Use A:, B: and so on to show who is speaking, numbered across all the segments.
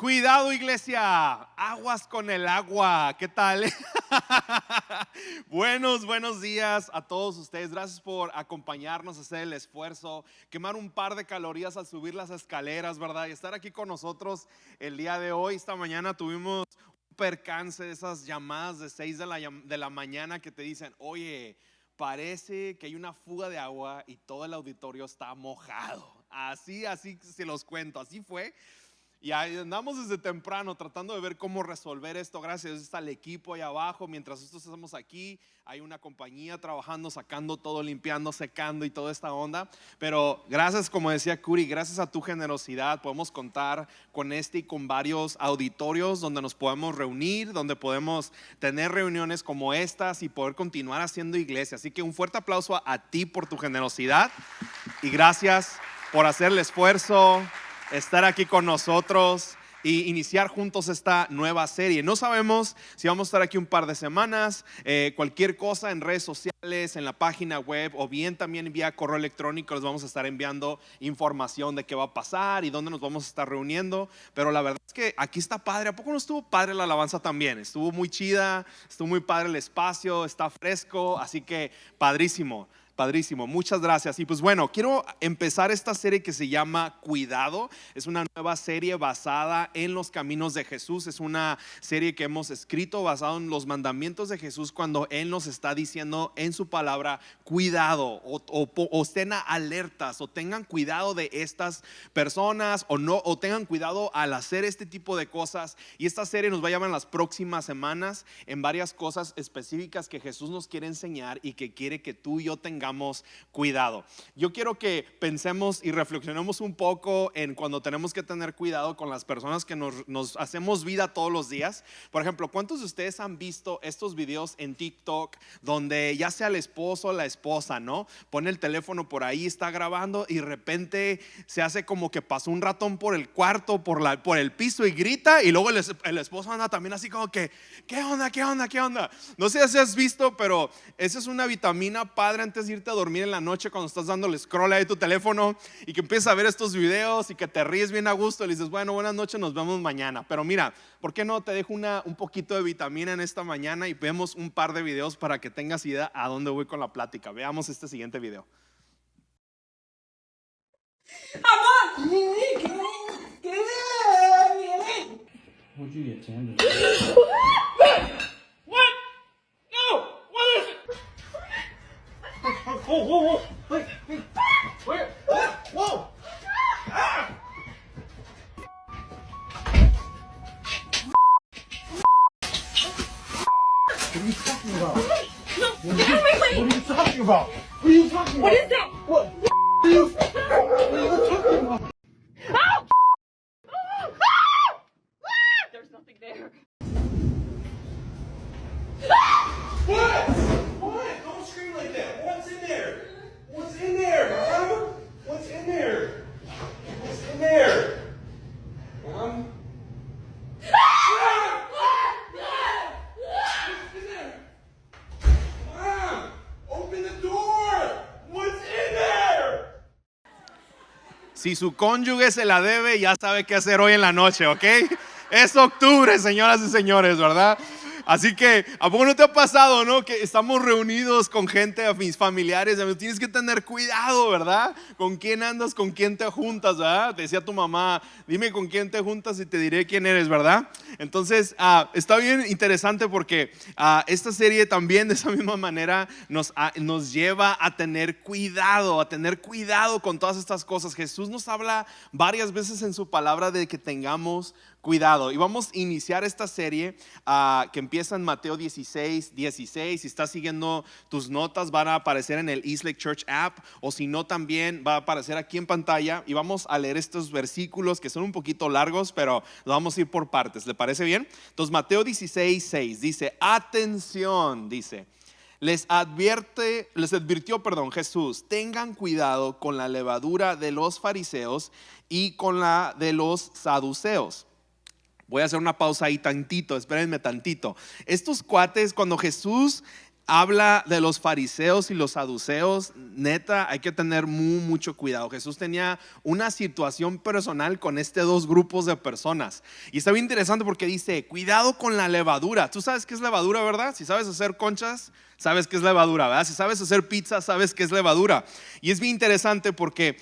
A: Cuidado, iglesia, aguas con el agua. ¿Qué tal? Buenos días a todos ustedes. Gracias por acompañarnos, hacer el esfuerzo, quemar un par de calorías al subir las escaleras, ¿verdad? Y estar aquí con nosotros el día de hoy. Esta mañana tuvimos un percance de esas llamadas de 6 de la mañana que te dicen: oye, parece que hay una fuga de agua y todo el auditorio está mojado. Así se los cuento, así fue. Y ahí andamos desde temprano tratando de ver cómo resolver esto. Gracias a Dios está el equipo ahí abajo. Mientras nosotros estamos aquí, hay una compañía trabajando, sacando todo, limpiando, secando y toda esta onda. Pero gracias, como decía Curi, gracias a tu generosidad podemos contar con este y con varios auditorios donde nos podemos reunir, donde podemos tener reuniones como estas y poder continuar haciendo iglesia. Así que un fuerte aplauso a ti por tu generosidad y gracias por hacer el esfuerzo, estar aquí con nosotros y iniciar juntos esta nueva serie. No sabemos si vamos a estar aquí un par de semanas. Cualquier cosa en redes sociales, en la página web o bien también vía correo electrónico les vamos a estar enviando información de qué va a pasar y dónde nos vamos a estar reuniendo. Pero la verdad es que aquí está padre. ¿A poco no estuvo padre la alabanza también? Estuvo muy chida, estuvo muy padre el espacio, está fresco, así que padrísimo. Padrísimo, muchas gracias. Y pues bueno, quiero empezar esta serie que se llama Cuidado. Es una nueva serie basada en los caminos de Jesús. Es una serie que hemos escrito basado en los mandamientos de Jesús, cuando Él nos está diciendo en su palabra: cuidado, o estén alertas, o tengan cuidado de estas personas, o no, o tengan cuidado al hacer este tipo de cosas. Y esta serie nos va a llevar en las próximas semanas en varias cosas específicas que Jesús nos quiere enseñar y que quiere que tú y yo tengamos cuidado. Yo quiero que pensemos y reflexionemos un poco en cuando tenemos que tener cuidado con las personas que nos hacemos vida todos los días. Por ejemplo, ¿cuántos de ustedes han visto estos videos en TikTok donde ya sea el esposo o la esposa, ¿no? Pone el teléfono por ahí, está grabando y de repente se hace como que pasó un ratón por el cuarto, por el piso y grita, y luego el esposo anda también así como que ¿qué onda? No sé si has visto, pero esa es una vitamina padre antes de irte a dormir en la noche, cuando estás dándole scroll ahí a tu teléfono y que empiezas a ver estos videos y que te ríes bien a gusto y le dices: bueno, buenas noches, nos vemos mañana. Pero mira, ¿por qué no te dejo un poquito de vitamina en esta mañana y vemos un par de videos para que tengas idea a dónde voy con la plática? Veamos este siguiente video.
B: Whoa, wait, where? Whoa! Ah! What are you talking about?
C: No, get out of my way!
B: What are you talking about?
C: What is that?
B: What are you talking about?
C: Ow! There's nothing there.
B: What? Don't scream like that. What's in there? What's in there? Huh? What's in there? What's in there? Mom? Mom! Open the door! What's in there?
A: Si su cónyuge se la debe, ya sabe qué hacer hoy en la noche, ¿ok? Es octubre, señoras y señores, ¿verdad? Así que, ¿a poco no te ha pasado, no? Que estamos reunidos con gente, a mis familiares, tienes que tener cuidado, ¿verdad? Con quién andas, con quién te juntas, ¿verdad? Te decía tu mamá: dime con quién te juntas y te diré quién eres, ¿verdad? Entonces, está bien interesante porque esta serie también de esa misma manera nos lleva a tener cuidado con todas estas cosas. Jesús nos habla varias veces en su palabra de que tengamos cuidado. Y vamos a iniciar esta serie que empieza en Mateo 16. Si estás siguiendo tus notas, van a aparecer en el Eastlake Church app, o si no, también va a aparecer aquí en pantalla. Y vamos a leer estos versículos que son un poquito largos, pero lo vamos a ir por partes. ¿Le parece bien? Entonces, Mateo 16:6 dice: atención, dice. Les advirtió Jesús: tengan cuidado con la levadura de los fariseos y con la de los saduceos. Voy a hacer una pausa ahí tantito, espérenme tantito. Estos cuates, cuando Jesús habla de los fariseos y los saduceos, neta, hay que tener mucho cuidado. Jesús tenía una situación personal con estos dos grupos de personas. Y está bien interesante porque dice, cuidado con la levadura. Tú sabes qué es levadura, ¿verdad? Si sabes hacer conchas, sabes qué es levadura, ¿verdad? Si sabes hacer pizza, sabes qué es levadura. Y es bien interesante porque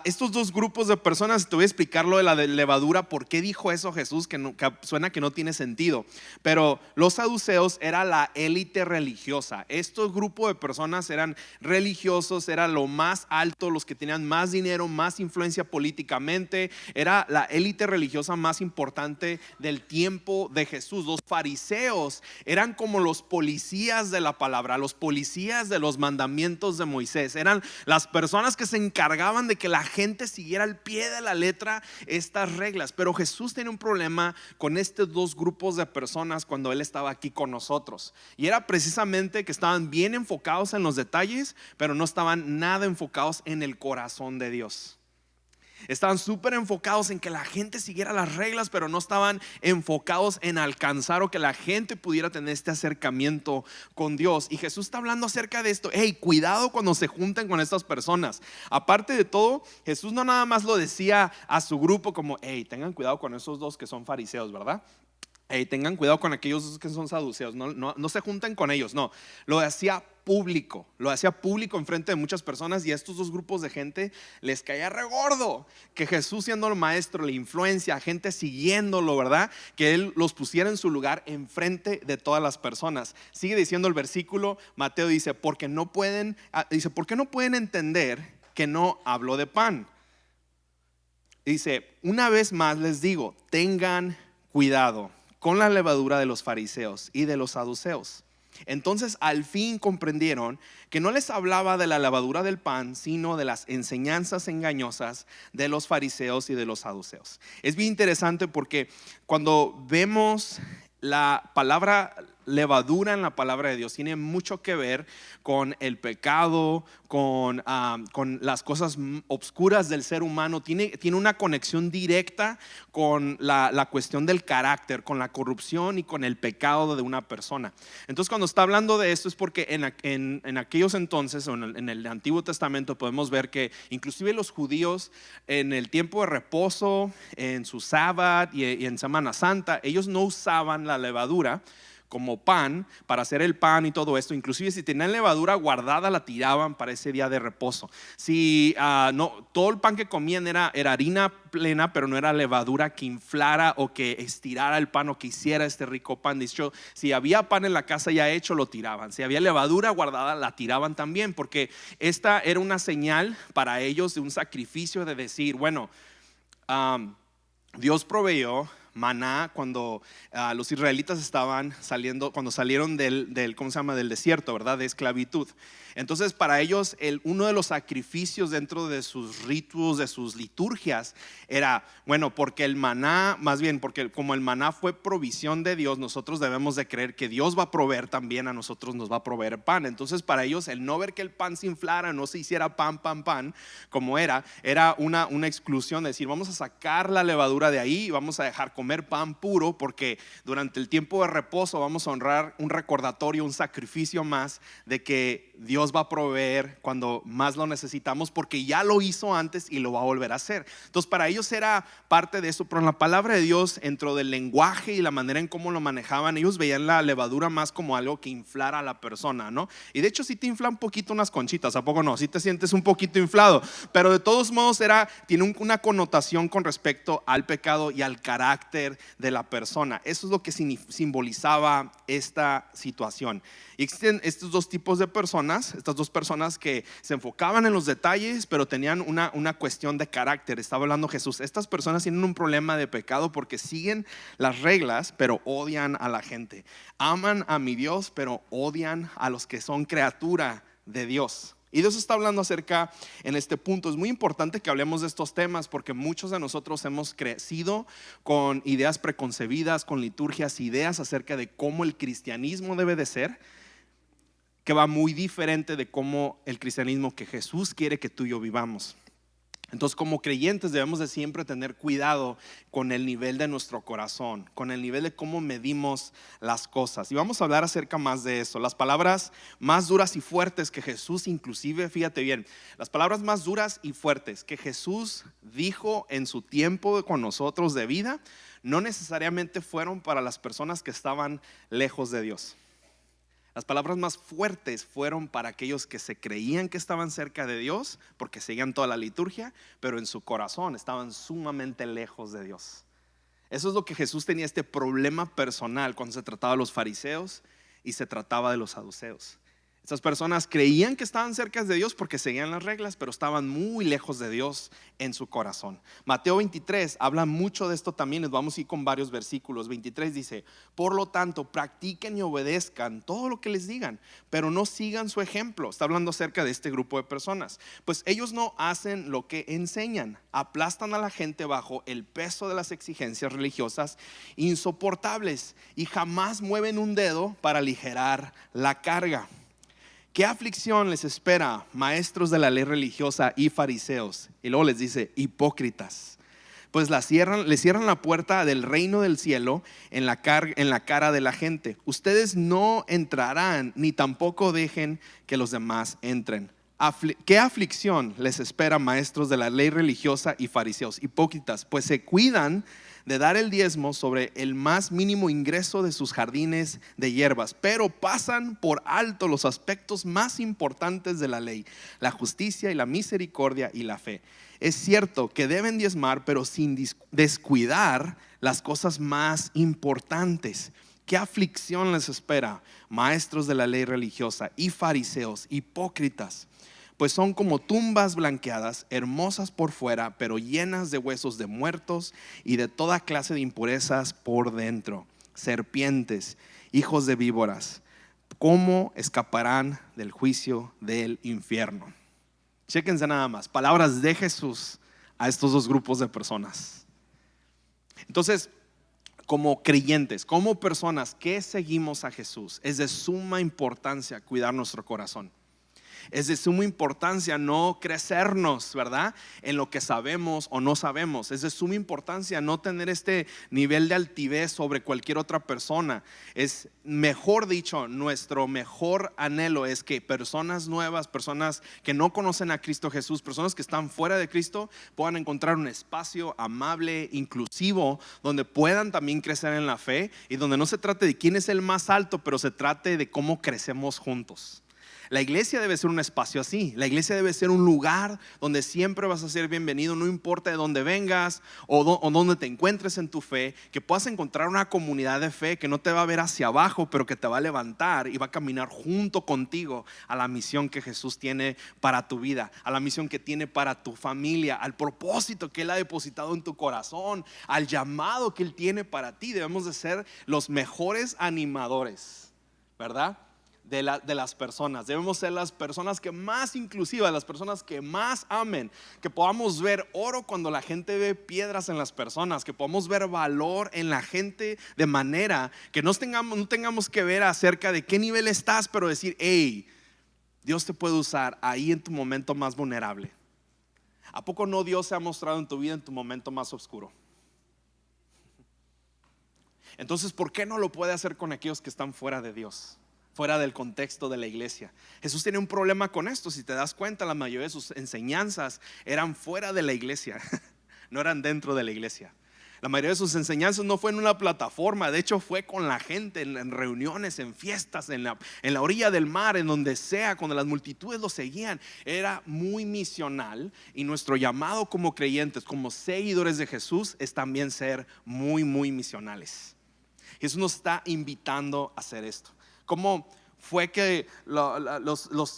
A: estos dos grupos de personas, te voy a explicar lo de la levadura, por qué dijo eso Jesús, que suena que no tiene sentido. Pero los saduceos era la élite religiosa. Estos grupos de personas eran religiosos, era lo más alto, los que tenían más dinero, más influencia políticamente. Era la élite religiosa más importante del tiempo de Jesús. Los fariseos eran como los policías de la palabra, los policías de los mandamientos de Moisés. Eran las personas que se encargaban de que la gente siguiera al pie de la letra estas reglas. Pero Jesús tenía un problema con estos dos grupos de personas cuando Él estaba aquí con nosotros. Y era precisamente que estaban bien enfocados en los detalles, pero no estaban nada enfocados en el corazón de Dios. Estaban súper enfocados en que la gente siguiera las reglas, pero no estaban enfocados en alcanzar o que la gente pudiera tener este acercamiento con Dios. Y Jesús está hablando acerca de esto. Hey, cuidado cuando se junten con estas personas. Aparte de todo, Jesús no nada más lo decía a su grupo como, hey, tengan cuidado con esos dos que son fariseos, ¿verdad? Hey, tengan cuidado con aquellos que son saduceos, no se junten con ellos. No, lo hacía público en frente de muchas personas, y a estos dos grupos de gente les caía regordo que Jesús, siendo el maestro, la influencia, gente siguiéndolo, ¿verdad? Que Él los pusiera en su lugar en frente de todas las personas. Sigue diciendo el versículo, Mateo dice, ¿por qué no pueden entender que no habló de pan? Dice, una vez más les digo, tengan cuidado con la levadura de los fariseos y de los saduceos. Entonces al fin comprendieron que no les hablaba de la levadura del pan, sino de las enseñanzas engañosas de los fariseos y de los saduceos. Es bien interesante porque cuando vemos la palabra levadura en la palabra de Dios, tiene mucho que ver con el pecado, con las cosas obscuras del ser humano. Tiene una conexión directa con la cuestión del carácter, con la corrupción y con el pecado de una persona. Entonces cuando está hablando de esto es porque en aquellos entonces, o en el Antiguo Testamento, podemos ver que inclusive los judíos en el tiempo de reposo, en su sábado y en Semana Santa, ellos no usaban la levadura como pan para hacer el pan y todo esto. Inclusive si tenían levadura guardada, la tiraban para ese día de reposo. Si no, todo el pan que comían era harina plena, pero no era levadura que inflara o que estirara el pan o que hiciera este rico pan. De hecho, si había pan en la casa ya hecho, lo tiraban. Si había levadura guardada, la tiraban también, porque esta era una señal para ellos de un sacrificio, de decir, bueno, Dios proveyó maná cuando los israelitas estaban saliendo, cuando salieron del ¿cómo se llama? Del desierto, ¿verdad? De esclavitud. Entonces para ellos uno de los sacrificios dentro de sus ritos, de sus liturgias, era, bueno, porque el maná, más bien porque como el maná fue provisión de Dios, nosotros debemos de creer que Dios va a proveer también a nosotros, nos va a proveer pan. Entonces para ellos el no ver que el pan se inflara, no se hiciera pan como era una exclusión, de decir, vamos a sacar la levadura de ahí y vamos a dejar comer pan puro, porque durante el tiempo de reposo vamos a honrar un recordatorio, un sacrificio más de que Dios va a proveer cuando más lo necesitamos, porque ya lo hizo antes y lo va a volver a hacer. Entonces para ellos era parte de eso, pero en la palabra de Dios, dentro del lenguaje y la manera en cómo lo manejaban, ellos veían la levadura más como algo que inflara a la persona, ¿no? Y de hecho si te infla un poquito unas conchitas, ¿a poco no? Si te sientes un poquito inflado, pero de todos modos tiene una connotación con respecto al pecado y al carácter de la persona. Eso es lo que simbolizaba esta situación. Y existen estos dos tipos de personas, estas dos personas que se enfocaban en los detalles, pero tenían una cuestión de carácter. Estaba hablando Jesús, estas personas tienen un problema de pecado porque siguen las reglas, pero odian a la gente. Aman a mi Dios, pero odian a los que son criatura de Dios. Y Dios está hablando acerca en este punto. Es muy importante que hablemos de estos temas, porque muchos de nosotros hemos crecido con ideas preconcebidas, con liturgias, ideas acerca de cómo el cristianismo debe de ser, que va muy diferente de cómo el cristianismo que Jesús quiere que tú y yo vivamos. Entonces, como creyentes debemos de siempre tener cuidado con el nivel de nuestro corazón, con el nivel de cómo medimos las cosas. Y vamos a hablar acerca más de eso. Las palabras más duras y fuertes que Jesús, inclusive, fíjate bien, las palabras más duras y fuertes que Jesús dijo en su tiempo con nosotros de vida, no necesariamente fueron para las personas que estaban lejos de Dios. Las palabras más fuertes fueron para aquellos que se creían que estaban cerca de Dios porque seguían toda la liturgia, pero en su corazón estaban sumamente lejos de Dios. Eso es lo que Jesús tenía, este problema personal cuando se trataba de los fariseos y se trataba de los saduceos. Estas personas creían que estaban cerca de Dios porque seguían las reglas, pero estaban muy lejos de Dios en su corazón. Mateo 23 habla mucho de esto también. Les vamos a ir con varios versículos. 23 dice: por lo tanto, practiquen y obedezcan todo lo que les digan, pero no sigan su ejemplo. Está hablando acerca de este grupo de personas. Pues ellos no hacen lo que enseñan, aplastan a la gente bajo el peso de las exigencias religiosas insoportables y jamás mueven un dedo para aligerar la carga. ¿Qué aflicción les espera, maestros de la ley religiosa y fariseos? Y luego les dice: hipócritas, pues les cierran la puerta del reino del cielo en la cara de la gente. Ustedes no entrarán, ni tampoco dejen que los demás entren. ¿Qué aflicción les espera, maestros de la ley religiosa y fariseos? Hipócritas, pues se cuidan de dar el diezmo sobre el más mínimo ingreso de sus jardines de hierbas, pero pasan por alto los aspectos más importantes de la ley: la justicia y la misericordia y la fe. Es cierto que deben diezmar, pero sin descuidar las cosas más importantes. ¿Qué aflicción les espera, maestros de la ley religiosa y fariseos, hipócritas? Pues son como tumbas blanqueadas, hermosas por fuera, pero llenas de huesos de muertos y de toda clase de impurezas por dentro. Serpientes, hijos de víboras, ¿cómo escaparán del juicio del infierno? Chéquense nada más, palabras de Jesús a estos dos grupos de personas. Entonces, como creyentes, como personas que seguimos a Jesús, es de suma importancia cuidar nuestro corazón. Es de suma importancia no crecernos, ¿verdad?, en lo que sabemos o no sabemos. Es de suma importancia no tener este nivel de altivez sobre cualquier otra persona. Es, mejor dicho, nuestro mejor anhelo es que personas nuevas, personas que no conocen a Cristo Jesús, personas que están fuera de Cristo, puedan encontrar un espacio amable, inclusivo, donde puedan también crecer en la fe y donde no se trate de quién es el más alto, pero se trate de cómo crecemos juntos. La iglesia debe ser un espacio así. La iglesia debe ser un lugar donde siempre vas a ser bienvenido, no importa de dónde vengas o dónde te encuentres en tu fe, que puedas encontrar una comunidad de fe que no te va a ver hacia abajo, pero que te va a levantar y va a caminar junto contigo a la misión que Jesús tiene para tu vida, a la misión que tiene para tu familia, al propósito que Él ha depositado en tu corazón, al llamado que Él tiene para ti. Debemos de ser los mejores animadores, ¿verdad?, de las personas. Debemos ser las personas que más inclusivas, las personas que más amen, que podamos ver oro cuando la gente ve piedras en las personas, que podamos ver valor en la gente, de manera que no tengamos que ver acerca de qué nivel estás, pero decir: hey, Dios te puede usar ahí en tu momento más vulnerable. ¿A poco no Dios se ha mostrado en tu vida en tu momento más oscuro? Entonces, ¿por qué no lo puede hacer con aquellos que están fuera de Dios, fuera del contexto de la iglesia? Jesús tiene un problema con esto. Si te das cuenta, la mayoría de sus enseñanzas eran fuera de la iglesia, no eran dentro de la iglesia. La mayoría de sus enseñanzas no fue en una plataforma, de hecho fue con la gente, en reuniones, en fiestas, en la orilla del mar, en donde sea, cuando las multitudes lo seguían. Era muy misional, y nuestro llamado como creyentes, como seguidores de Jesús, es también ser muy, muy misionales. Jesús nos está invitando a hacer esto. ¿Cómo fue que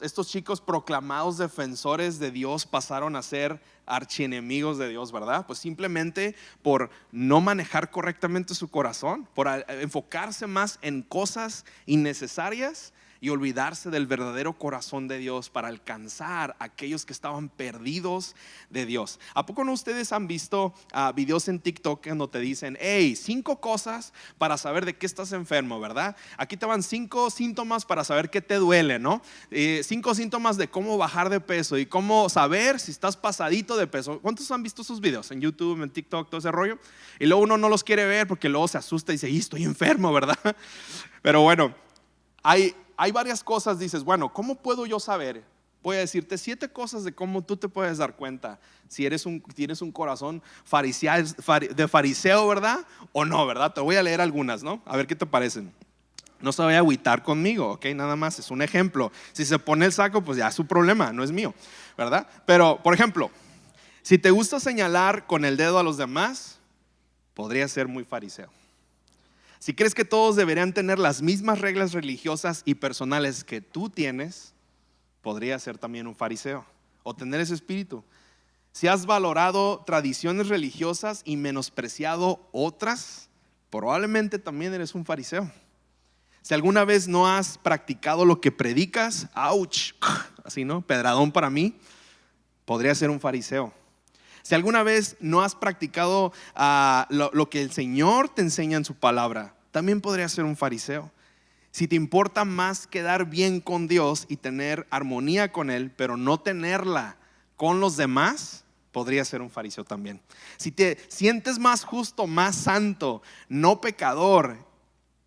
A: estos chicos proclamados defensores de Dios pasaron a ser archienemigos de Dios, verdad? Pues simplemente por no manejar correctamente su corazón, por enfocarse más en cosas innecesarias y olvidarse del verdadero corazón de Dios para alcanzar a aquellos que estaban perdidos de Dios. ¿A poco no ustedes han visto videos en TikTok donde te dicen, hey, 5 cosas para saber de qué estás enfermo, ¿verdad? Aquí te van 5 síntomas para saber qué te duele, ¿no? 5 síntomas de cómo bajar de peso y cómo saber si estás pasadito de peso. ¿Cuántos han visto esos videos en YouTube, en TikTok, todo ese rollo? Y luego uno no los quiere ver porque luego se asusta y dice, estoy enfermo, ¿verdad? Pero bueno, hay varias cosas. Dices, bueno, ¿cómo puedo yo saber? Voy a decirte 7 cosas de cómo tú te puedes dar cuenta si tienes un corazón de fariseo, ¿verdad? O no, ¿verdad? Te voy a leer algunas, ¿no? A ver qué te parecen. No se vaya a agüitar conmigo, ¿ok? Nada más, es un ejemplo. Si se pone el saco, pues ya es su problema, no es mío, ¿verdad? Pero, por ejemplo, si te gusta señalar con el dedo a los demás, podría ser muy fariseo. Si crees que todos deberían tener las mismas reglas religiosas y personales que tú tienes, podría ser también un fariseo o tener ese espíritu. Si has valorado tradiciones religiosas y menospreciado otras, probablemente también eres un fariseo. Si alguna vez no has practicado lo que predicas, ouch, así, ¿no? Pedradón para mí, podría ser un fariseo. Si alguna vez no has practicado lo que el Señor te enseña en su palabra, también podría ser un fariseo. Si te importa más quedar bien con Dios y tener armonía con Él, pero no tenerla con los demás, podría ser un fariseo también. Si te sientes más justo, más santo, no pecador,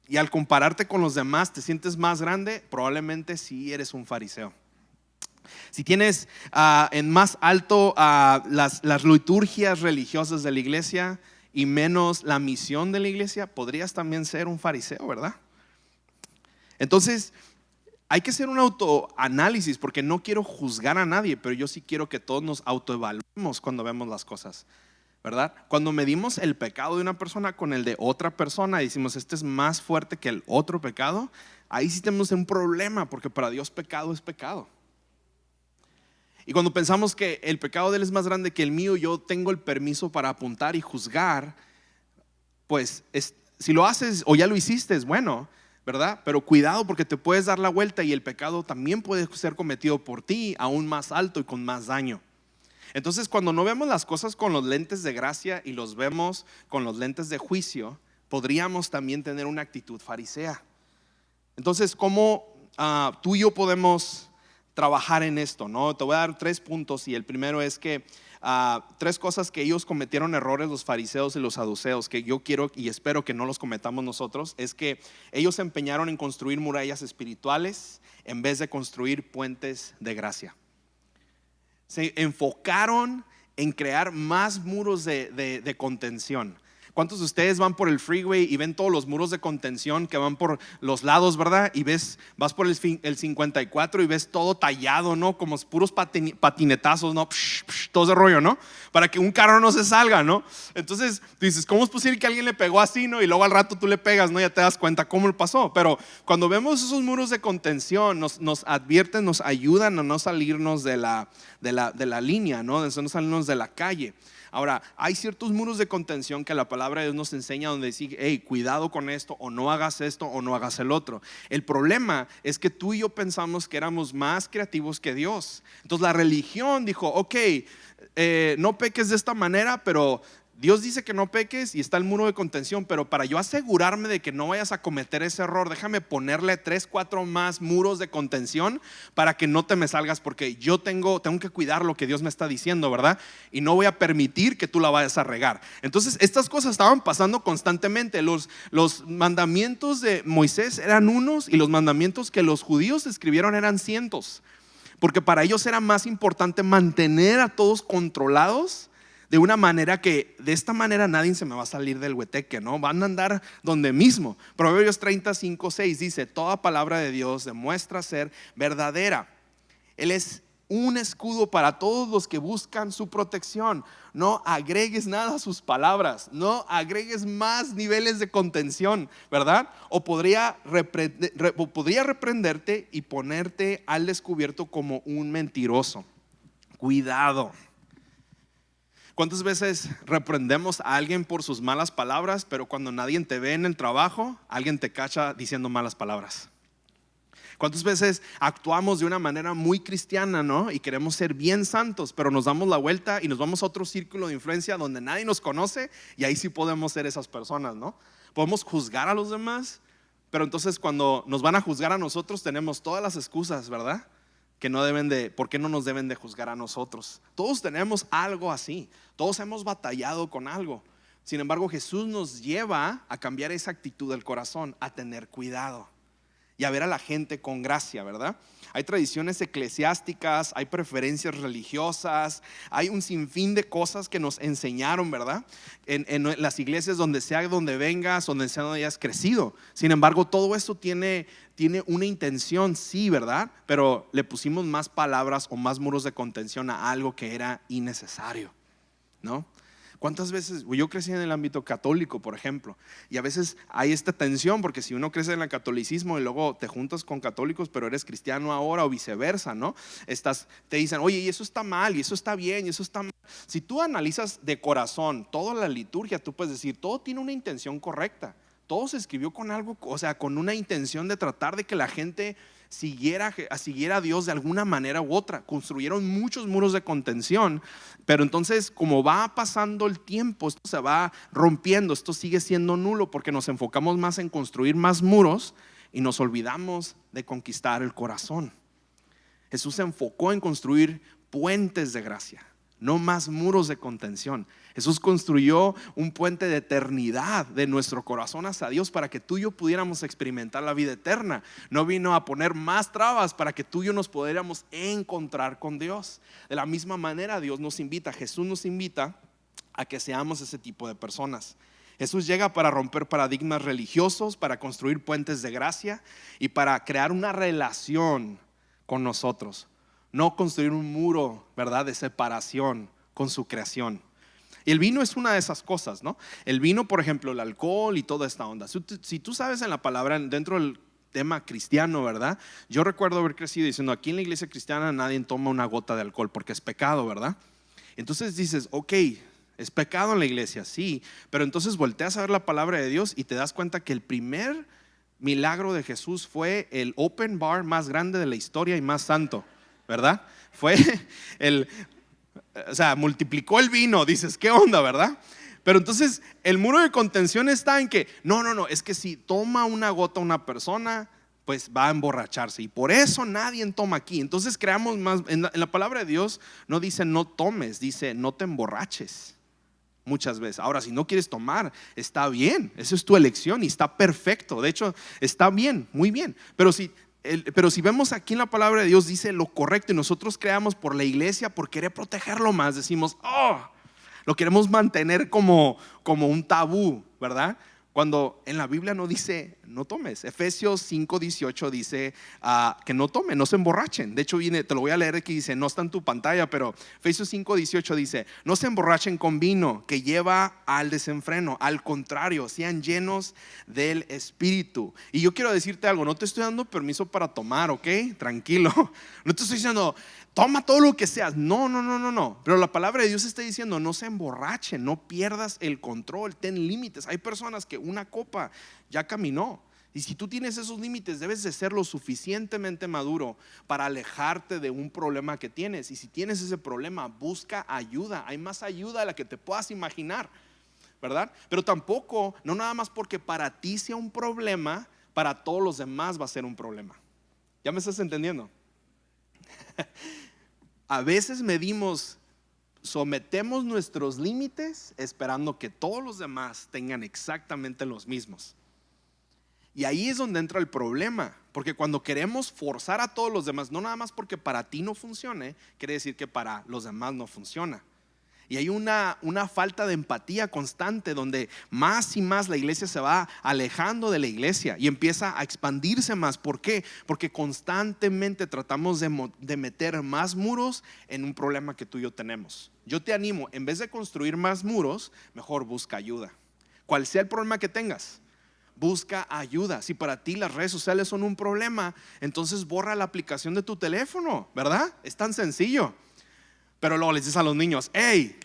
A: y al compararte con los demás te sientes más grande, probablemente sí eres un fariseo. Si tienes en más alto las liturgias religiosas de la iglesia y menos la misión de la iglesia, podrías también ser un fariseo, ¿verdad? Entonces hay que hacer un autoanálisis, porque no quiero juzgar a nadie, pero yo sí quiero que todos nos autoevaluemos cuando vemos las cosas, ¿verdad? Cuando medimos el pecado de una persona con el de otra persona y decimos, este es más fuerte que el otro pecado, ahí sí tenemos un problema, porque para Dios pecado es pecado. Y cuando pensamos que el pecado de Él es más grande que el mío, yo tengo el permiso para apuntar y juzgar, pues si lo haces o ya lo hiciste es bueno, ¿verdad? Pero cuidado, porque te puedes dar la vuelta y el pecado también puede ser cometido por ti aún más alto y con más daño. Entonces, cuando no vemos las cosas con los lentes de gracia y los vemos con los lentes de juicio, podríamos también tener una actitud farisea. Entonces, ¿cómo tú y yo podemos trabajar en esto, ¿no? Te voy a dar 3 puntos, y el primero es que 3 cosas que ellos cometieron errores, los fariseos y los saduceos, que yo quiero y espero que no los cometamos nosotros. Es que ellos se empeñaron en construir murallas espirituales en vez de construir puentes de gracia. Se enfocaron en crear más muros de contención. ¿Cuántos de ustedes van por el freeway y ven todos los muros de contención que van por los lados, verdad? Y vas por el 54 y ves todo tallado, ¿no? Como puros patinetazos, ¿no? Todo ese rollo, ¿no? Para que un carro no se salga, ¿no? Entonces dices, ¿cómo es posible que alguien le pegó así, ¿no? Y luego al rato tú le pegas, ¿no? Ya te das cuenta cómo le pasó. Pero cuando vemos esos muros de contención, nos advierten, nos ayudan a no salirnos de la línea, ¿no? De no salirnos de la calle. Ahora, hay ciertos muros de contención que la palabra de Dios nos enseña, donde dice, hey, cuidado con esto, o no hagas esto, o no hagas el otro. El problema es que tú y yo pensamos que éramos más creativos que Dios. Entonces la religión dijo, ok, no peques de esta manera, pero Dios dice que no peques y está el muro de contención, pero para yo asegurarme de que no vayas a cometer ese error, déjame ponerle 3, 4 más muros de contención para que no te me salgas, porque yo tengo que cuidar lo que Dios me está diciendo, ¿verdad? Y no voy a permitir que tú la vayas a regar. Entonces estas cosas estaban pasando constantemente. Los mandamientos de Moisés eran unos y los mandamientos que los judíos escribieron eran cientos, porque para ellos era más importante mantener a todos controlados, de una manera que de esta manera nadie se me va a salir del hueteque, ¿no? Van a andar donde mismo. Proverbios 35:6 dice, toda palabra de Dios demuestra ser verdadera. Él es un escudo para todos los que buscan su protección. No agregues nada a sus palabras, no agregues más niveles de contención, ¿verdad? O podría reprenderte y ponerte al descubierto como un mentiroso. Cuidado. ¿Cuántas veces reprendemos a alguien por sus malas palabras, pero cuando nadie te ve en el trabajo, alguien te cacha diciendo malas palabras? ¿Cuántas veces actuamos de una manera muy cristiana, ¿no? Y queremos ser bien santos, pero nos damos la vuelta y nos vamos a otro círculo de influencia donde nadie nos conoce y ahí sí podemos ser esas personas, ¿no? Podemos juzgar a los demás, pero entonces cuando nos van a juzgar a nosotros tenemos todas las excusas, ¿verdad? Que no deben de, ¿por qué no nos deben de juzgar a nosotros? Todos tenemos algo así, todos hemos batallado con algo. Sin embargo, Jesús nos lleva a cambiar esa actitud del corazón, a tener cuidado y a ver a la gente con gracia, ¿verdad? Hay tradiciones eclesiásticas, hay preferencias religiosas, hay un sinfín de cosas que nos enseñaron, ¿verdad? En las iglesias, donde sea, donde vengas, donde sea, donde hayas crecido. Sin embargo, todo esto tiene una intención, sí, ¿verdad? Pero le pusimos más palabras o más muros de contención a algo que era innecesario, ¿no? ¿Cuántas veces? Yo crecí en el ámbito católico, por ejemplo, y a veces hay esta tensión, porque si uno crece en el catolicismo y luego te juntas con católicos, pero eres cristiano ahora, o viceversa, ¿no? Te dicen, oye, y eso está mal, y eso está bien, y eso está mal. Si tú analizas de corazón toda la liturgia, tú puedes decir, todo tiene una intención correcta. Todo se escribió con algo, o sea, con una intención de tratar de que la gente siguiera a Dios de alguna manera u otra. Construyeron muchos muros de contención, pero entonces, como va pasando el tiempo, esto se va rompiendo, esto sigue siendo nulo, porque nos enfocamos más en construir más muros y nos olvidamos de conquistar el corazón. Jesús se enfocó en construir puentes de gracia, no más muros de contención. Jesús construyó un puente de eternidad de nuestro corazón hacia Dios para que tú y yo pudiéramos experimentar la vida eterna. No vino a poner más trabas para que tú y yo nos pudiéramos encontrar con Dios. De la misma manera Dios nos invita, Jesús nos invita a que seamos ese tipo de personas. Jesús llega para romper paradigmas religiosos, para construir puentes de gracia y para crear una relación con nosotros. No construir un muro, ¿verdad?, de separación con su creación. Y el vino es una de esas cosas, ¿no? El vino, por ejemplo, el alcohol y toda esta onda. Si tú sabes en la palabra, dentro del tema cristiano, ¿verdad? Yo recuerdo haber crecido diciendo, aquí en la iglesia cristiana nadie toma una gota de alcohol porque es pecado, ¿verdad? Entonces dices, ok, es pecado en la iglesia, sí, pero entonces volteas a ver la palabra de Dios y te das cuenta que el primer milagro de Jesús fue el open bar más grande de la historia y más santo, ¿verdad? Fue o sea, multiplicó el vino. Dices, ¿qué onda, verdad? Pero entonces el muro de contención está en que no, es que si toma una gota una persona, pues va a emborracharse, y por eso nadie toma aquí. Entonces creamos más, en la palabra de Dios no dice no tomes, dice no te emborraches. Muchas veces. Ahora, si no quieres tomar, está bien, esa es tu elección y está perfecto. De hecho, está bien, muy bien. Pero si vemos aquí en la palabra de Dios, dice lo correcto, y nosotros creamos por la iglesia, por querer protegerlo más, decimos, lo queremos mantener como un tabú, ¿verdad? Cuando en la Biblia no dice no tomes. Efesios 5:18 dice que no tomen, no se emborrachen. De hecho, te lo voy a leer aquí, dice, no está en tu pantalla, pero Efesios 5:18 dice, no se emborrachen con vino que lleva al desenfreno, al contrario, sean llenos del Espíritu. Y yo quiero decirte algo, no te estoy dando permiso para tomar, ¿ok? Tranquilo. No te estoy diciendo toma todo lo que seas, no. Pero la palabra de Dios está diciendo no se emborrachen, no pierdas el control, ten límites. Hay personas que una copa ya caminó, y si tú tienes esos límites, debes de ser lo suficientemente maduro para alejarte de un problema que tienes. Y si tienes ese problema, busca ayuda. Hay más ayuda de la que te puedas imaginar, ¿verdad? Pero tampoco, no nada más porque para ti sea un problema, para todos los demás va a ser un problema. ¿Ya me estás entendiendo? A veces sometemos nuestros límites esperando que todos los demás tengan exactamente los mismos. Y ahí es donde entra el problema, porque cuando queremos forzar a todos los demás, no nada más porque para ti no funcione, quiere decir que para los demás no funciona. Y hay una falta de empatía constante, donde más y más la iglesia se va alejando de la iglesia y empieza a expandirse más. ¿Por qué? Porque constantemente tratamos de meter más muros en un problema que tú y yo tenemos. Yo te animo, en vez de construir más muros, mejor busca ayuda. Cual sea el problema que tengas, busca ayuda. Si para ti las redes sociales son un problema, entonces borra la aplicación de tu teléfono, ¿verdad? Es tan sencillo. Pero luego les dices a los niños, hey,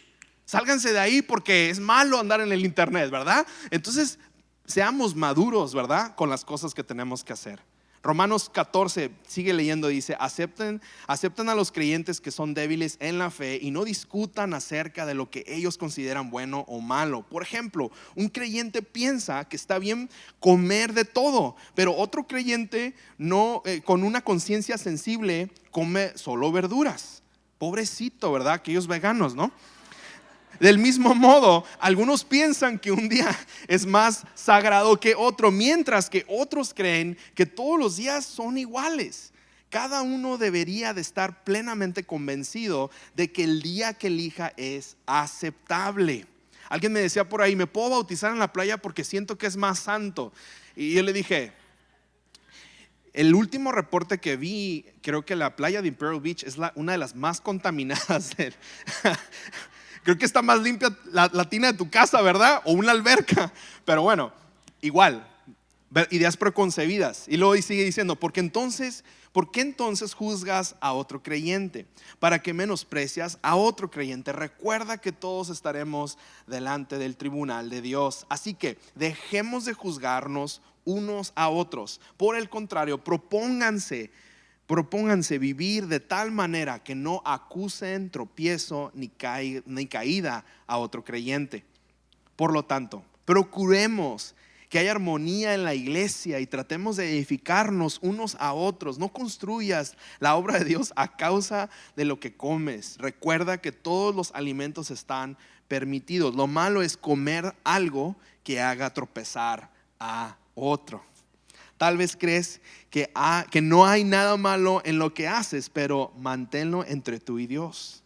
A: sálganse de ahí porque es malo andar en el internet, ¿verdad? Entonces seamos maduros, ¿verdad? Con las cosas que tenemos que hacer. Romanos 14, sigue leyendo, dice: acepten a los creyentes que son débiles en la fe y no discutan acerca de lo que ellos consideran bueno o malo. Por ejemplo, un creyente piensa que está bien comer de todo, pero otro creyente con una conciencia sensible come solo verduras. Pobrecito, ¿verdad? Aquellos veganos, ¿no? Del mismo modo, algunos piensan que un día es más sagrado que otro, mientras que otros creen que todos los días son iguales. Cada uno debería de estar plenamente convencido de que el día que elija es aceptable. Alguien me decía por ahí: ¿me puedo bautizar en la playa porque siento que es más santo? Y yo le dije: el último reporte que vi, creo que la playa de Imperial Beach es una de las más contaminadas creo que está más limpia la tina de tu casa, ¿verdad? O una alberca. Pero bueno, igual, ideas preconcebidas. Y luego sigue diciendo: ¿por qué entonces juzgas a otro creyente? ¿Para qué menosprecias a otro creyente? Recuerda que todos estaremos delante del tribunal de Dios. Así que dejemos de juzgarnos unos a otros. Por el contrario, propónganse vivir de tal manera que no acusen tropiezo ni caída a otro creyente. Por lo tanto, procuremos que haya armonía en la iglesia y tratemos de edificarnos unos a otros. No construyas la obra de Dios a causa de lo que comes. Recuerda que todos los alimentos están permitidos. Lo malo es comer algo que haga tropezar a otro. Tal vez crees que no hay nada malo en lo que haces, pero manténlo entre tú y Dios.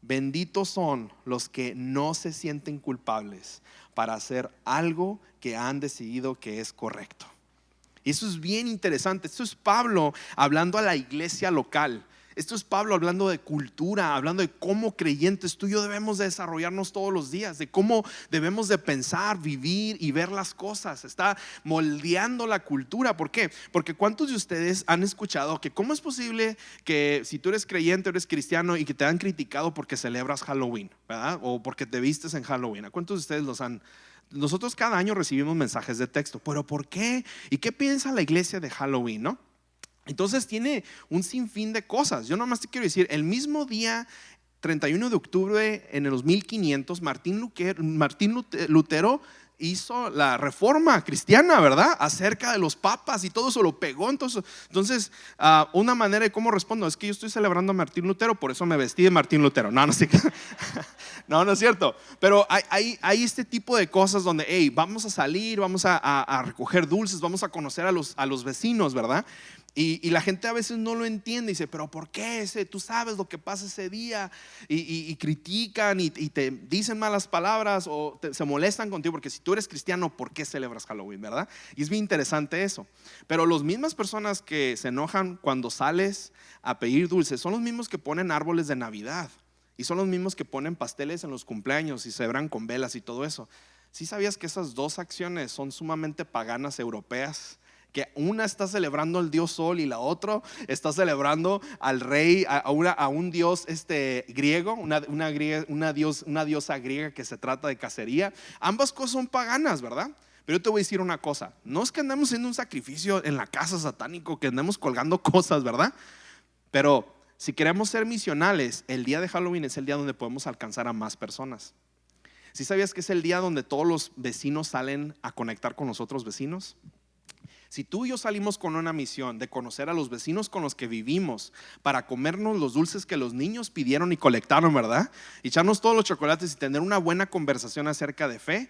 A: Benditos son los que no se sienten culpables para hacer algo que han decidido que es correcto. Y eso es bien interesante. Esto es Pablo hablando a la iglesia local. Esto es Pablo hablando de cultura, hablando de cómo creyentes tú y yo debemos de desarrollarnos todos los días, de cómo debemos de pensar, vivir y ver las cosas. Está moldeando la cultura. ¿Por qué? Porque ¿cuántos de ustedes han escuchado que cómo es posible que si tú eres creyente, eres cristiano y que te han criticado porque celebras Halloween, ¿verdad? O porque te vistes en Halloween? ¿A cuántos de ustedes los han? Nosotros cada año recibimos mensajes de texto. ¿Pero por qué? ¿Y qué piensa la iglesia de Halloween, no? Entonces tiene un sinfín de cosas. Yo nomás te quiero decir: el mismo día 31 de octubre en los 1500, Martín Lutero hizo la reforma cristiana, ¿verdad? Acerca de los papas y todo eso lo pegó. Entonces una manera de cómo respondo es que yo estoy celebrando a Martín Lutero, por eso me vestí de Martín Lutero. No es cierto. Pero hay este tipo de cosas donde vamos a salir, vamos a recoger dulces, vamos a conocer a los vecinos, ¿verdad? Y la gente a veces no lo entiende y dice: ¿pero por qué? Tú sabes lo que pasa ese día. Y critican y te dicen malas palabras o se molestan contigo porque si tú eres cristiano, ¿por qué celebras Halloween, verdad? Y es bien interesante eso. Pero las mismas personas que se enojan cuando sales a pedir dulces son los mismos que ponen árboles de Navidad y son los mismos que ponen pasteles en los cumpleaños y celebran con velas y todo eso. ¿Sí sabías que esas dos acciones son sumamente paganas europeas? Que una está celebrando al dios Sol y la otra está celebrando al rey, a un dios griego, una diosa griega que se trata de cacería. Ambas cosas son paganas, ¿verdad? Pero yo te voy a decir una cosa: no es que andemos haciendo un sacrificio en la casa satánico, que andemos colgando cosas, ¿verdad? Pero si queremos ser misionales, el día de Halloween es el día donde podemos alcanzar a más personas. ¿Sí sabías que es el día donde todos los vecinos salen a conectar con los otros vecinos? Si tú y yo salimos con una misión de conocer a los vecinos con los que vivimos para comernos los dulces que los niños pidieron y colectaron, ¿verdad? Y echarnos todos los chocolates y tener una buena conversación acerca de fe,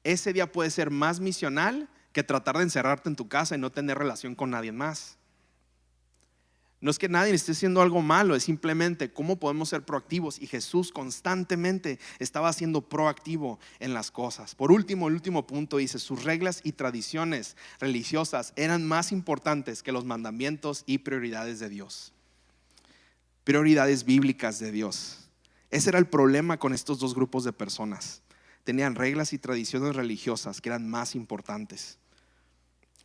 A: ese día puede ser más misional que tratar de encerrarte en tu casa y no tener relación con nadie más. No es que nadie esté haciendo algo malo, es simplemente cómo podemos ser proactivos. Y Jesús constantemente estaba siendo proactivo en las cosas. Por último, el último punto dice: sus reglas y tradiciones religiosas eran más importantes que los mandamientos y prioridades de Dios. Prioridades bíblicas de Dios. Ese era el problema con estos dos grupos de personas. Tenían reglas y tradiciones religiosas que eran más importantes.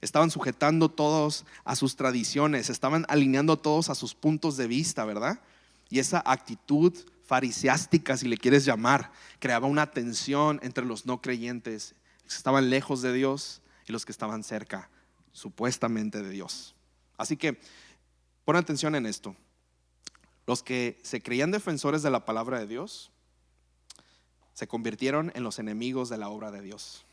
A: Estaban sujetando todos a sus tradiciones, estaban alineando todos a sus puntos de vista, ¿verdad? Y esa actitud fariseástica, si le quieres llamar, creaba una tensión entre los no creyentes, los que estaban lejos de Dios y los que estaban cerca, supuestamente, de Dios. Así que pon atención en esto. Los que se creían defensores de la palabra de Dios se convirtieron en los enemigos de la obra de Dios.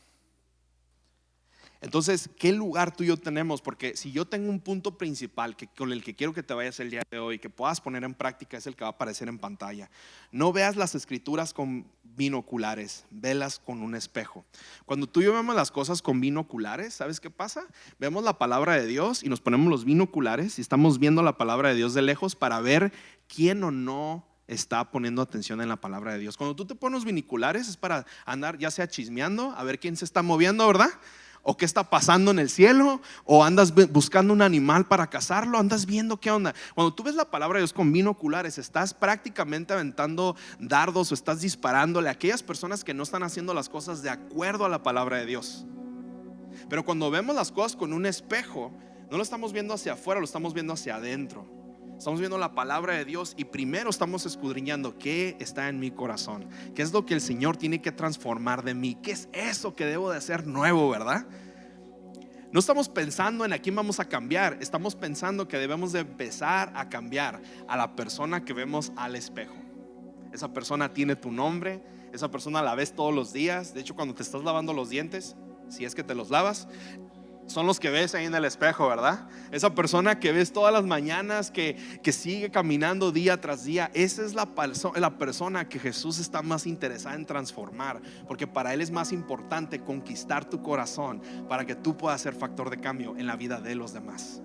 A: Entonces, ¿qué lugar tú y yo tenemos? Porque si yo tengo un punto principal con el que quiero que te vayas el día de hoy, que puedas poner en práctica, es el que va a aparecer en pantalla. No veas las escrituras con binoculares, velas con un espejo. Cuando tú y yo vemos las cosas con binoculares, ¿sabes qué pasa? Vemos la palabra de Dios y nos ponemos los binoculares y estamos viendo la palabra de Dios de lejos para ver quién o no está poniendo atención en la palabra de Dios. Cuando tú te pones los binoculares es para andar ya sea chismeando, a ver quién se está moviendo, ¿verdad? O qué está pasando en el cielo, o andas buscando un animal para cazarlo, andas viendo qué onda. Cuando tú ves la palabra de Dios con binoculares, estás prácticamente aventando dardos o estás disparándole a aquellas personas que no están haciendo las cosas de acuerdo a la palabra de Dios. Pero cuando vemos las cosas con un espejo, no lo estamos viendo hacia afuera, lo estamos viendo hacia adentro. Estamos viendo la palabra de Dios y primero estamos escudriñando qué está en mi corazón, qué es lo que el Señor tiene que transformar de mí, qué es eso que debo de hacer nuevo, ¿verdad? No estamos pensando en a quién vamos a cambiar, estamos pensando que debemos de empezar a cambiar a la persona que vemos al espejo. Esa persona tiene tu nombre, esa persona la ves todos los días. De hecho, cuando te estás lavando los dientes, si es que te los lavas, son los que ves ahí en el espejo, ¿verdad? Esa persona que ves todas las mañanas, que sigue caminando día tras día, esa es la persona que Jesús está más interesado en transformar, porque para Él es más importante conquistar tu corazón para que tú puedas ser factor de cambio en la vida de los demás.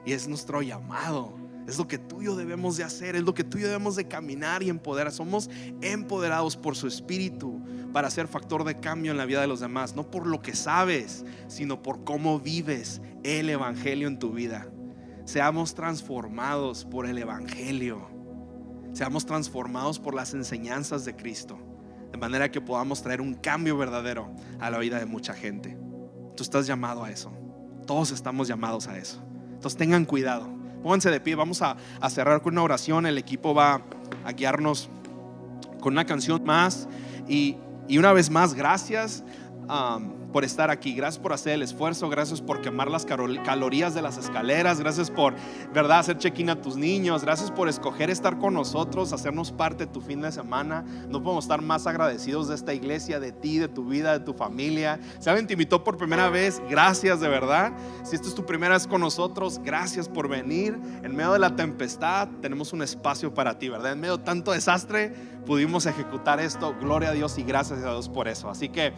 A: Y es nuestro llamado. Es lo que tú y yo debemos de hacer, es lo que tú y yo debemos de caminar y empoderar. Somos empoderados por su Espíritu para ser factor de cambio en la vida de los demás, no por lo que sabes, sino por cómo vives el Evangelio en tu vida. Seamos transformados por el Evangelio, seamos transformados por las enseñanzas de Cristo, de manera que podamos traer un cambio verdadero a la vida de mucha gente. Tú estás llamado a eso, todos estamos llamados a eso. Entonces tengan cuidado. Pónganse de pie, vamos a cerrar con una oración. El equipo va a guiarnos con una canción más. Y una vez más, gracias por estar aquí. Gracias por hacer el esfuerzo. Gracias por quemar las calorías de las escaleras. Gracias por, ¿verdad?, hacer check-in a tus niños. Gracias por escoger estar con nosotros, hacernos parte de tu fin de semana. No podemos estar más agradecidos de esta iglesia, de ti, de tu vida, de tu familia. Si alguien te invitó por primera vez, gracias de verdad. Si esta es tu primera vez con nosotros, gracias por venir. En medio de la tempestad tenemos un espacio para ti, ¿verdad? En medio de tanto desastre pudimos ejecutar esto. Gloria a Dios y gracias a Dios por eso. Así que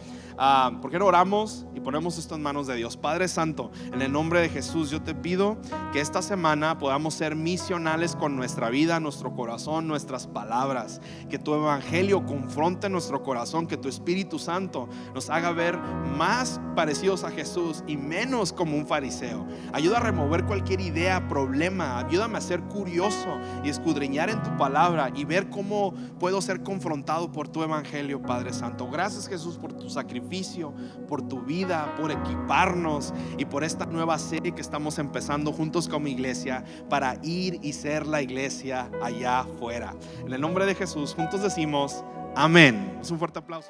A: ¿por qué no oramos y ponemos esto en manos de Dios? Padre Santo, en el nombre de Jesús, yo te pido que esta semana podamos ser misionales con nuestra vida, nuestro corazón, nuestras palabras. Que tu evangelio confronte nuestro corazón, que tu Espíritu Santo nos haga ver más parecidos a Jesús y menos como un fariseo. Ayuda a remover cualquier idea, problema. Ayúdame a ser curioso y escudriñar en tu palabra y ver cómo puedo ser confrontado por tu evangelio, Padre Santo. Gracias, Jesús, por tu sacrificio, por tu vida, por equiparnos y por esta nueva serie que estamos empezando juntos como iglesia para ir y ser la iglesia allá afuera. En el nombre de Jesús, juntos decimos amén. Es un fuerte aplauso.